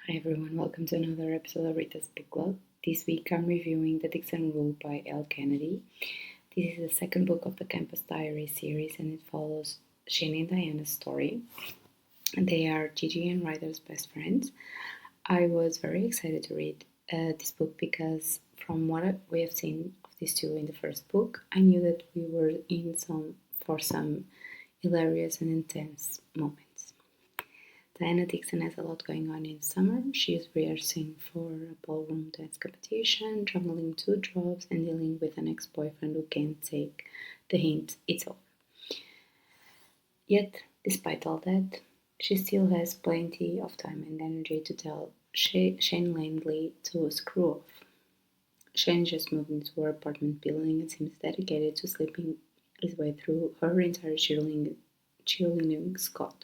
Hi everyone, welcome to another episode of Rita's Book Club. This week I'm reviewing The Dixon Rule by Elle Kennedy. This is the second book of the Campus Diary series and it follows Shane and Diana's story. They are Gigi and Ryder's best friends. I was very excited to read this book because from what we have seen of these two in the first book, I knew that we were in for some hilarious and intense moments. Diana Dixon has a lot going on in summer. She is rehearsing for a ballroom dance competition, juggling two jobs, and dealing with an ex-boyfriend who can't take the hint it's over. Yet, despite all that, she still has plenty of time and energy to tell Shane Landley to screw off. Shane just moved into her apartment building and seems dedicated to sleeping his way through her entire cheerleading squad.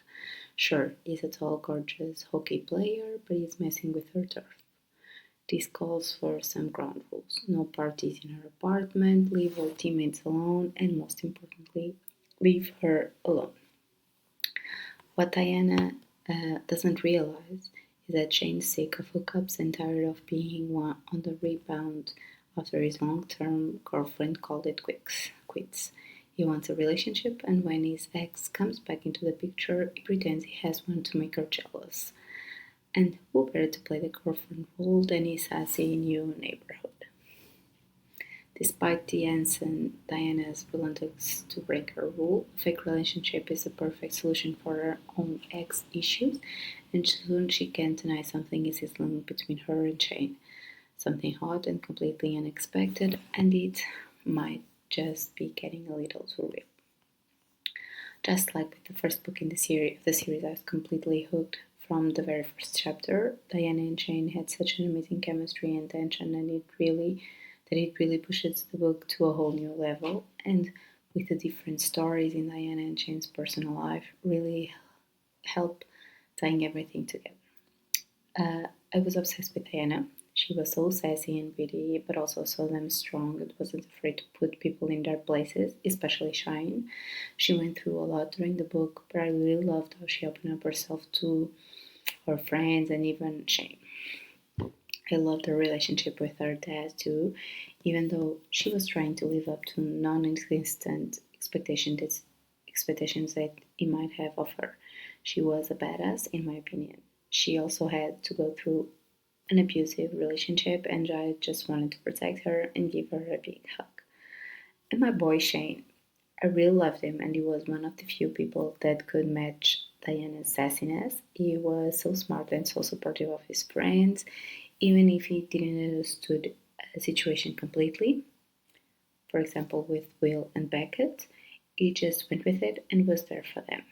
Sure, he's a tall, gorgeous hockey player, but he's messing with her turf. This calls for some ground rules. No parties in her apartment, leave her teammates alone, and most importantly, leave her alone. What Diana doesn't realize is that Shane's sick of hookups and tired of being on the rebound after his long-term girlfriend called it quits. He wants a relationship, and when his ex comes back into the picture, he pretends he has one to make her jealous. And who better to play the girlfriend role than his sassy new neighborhood? Despite the ensign Diana's reluctance to break her rule, a fake relationship is the perfect solution for her own ex issues, and soon she can't deny something is sizzling between her and Shane. Something hot and completely unexpected, and it might just be getting a little too real. Just like with the first book in the series, I was completely hooked from the very first chapter. Diana and Shane had such an amazing chemistry and tension, and it really pushes the book to a whole new level. And with the different stories in Diana and Shane's personal life, really help tying everything together. I was obsessed with Diana. She was so sassy and witty, but also so damn strong and wasn't afraid to put people in their places, especially Shine. She went through a lot during the book, but I really loved how she opened up herself to her friends and even Shane. I loved her relationship with her dad too, even though she was trying to live up to non-existent expectations that he might have of her. She was a badass, in my opinion. She also had to go through an abusive relationship, and I just wanted to protect her and give her a big hug. And my boy Shane, I really loved him, and he was one of the few people that could match Diana's sassiness. He was so smart and so supportive of his friends, even if he didn't understand a situation completely. For example, with Will and Beckett, he just went with it and was there for them.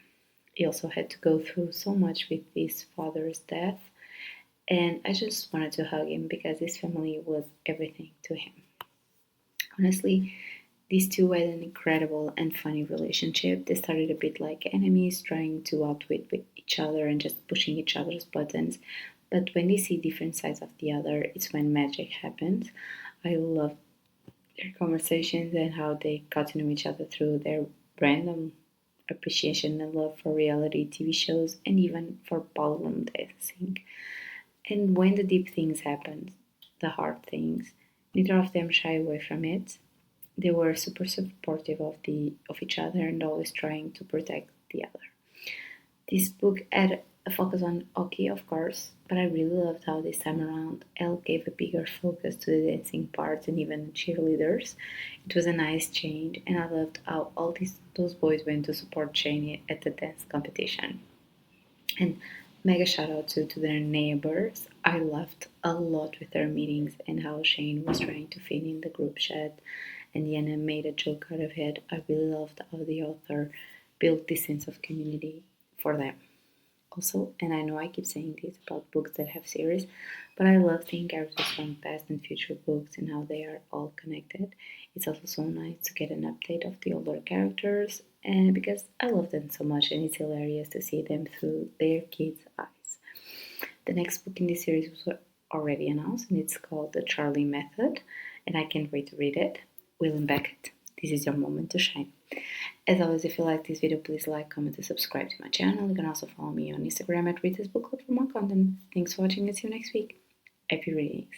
He also had to go through so much with his father's death, and I just wanted to hug him because his family was everything to him. Honestly, these two had an incredible and funny relationship. They started a bit like enemies, trying to outwit each other and just pushing each other's buttons. But when they see different sides of the other, it's when magic happens. I love their conversations and how they got to know each other through their random appreciation and love for reality TV shows and even for ballroom dancing. And when the deep things happen, the hard things, neither of them shy away from it. They were super supportive of each other and always trying to protect the other. This book had a focus on hockey, of course, but I really loved how this time around Elle gave a bigger focus to the dancing parts and even the cheerleaders. It was a nice change, and I loved how all those boys went to support Shane at the dance competition. And mega shout out to their neighbors. I laughed a lot with their meetings and how Shane was trying to fit in the group chat and Yana made a joke out of it. I really loved how the author built this sense of community for them. Also, and I know I keep saying this about books that have series, but I love seeing characters from past and future books and how they are all connected. It's also so nice to get an update of the older characters, and because I love them so much, and it's hilarious to see them through their kids' eyes. The next book in this series was already announced, and it's called The Charlie Method, and I can't wait to read it. Will and Beckett, this is your moment to shine. As always, if you like this video, please like, comment, and subscribe to my channel. You can also follow me on Instagram at Rita's Book Club for more content. Thanks for watching and see you next week. Happy readings.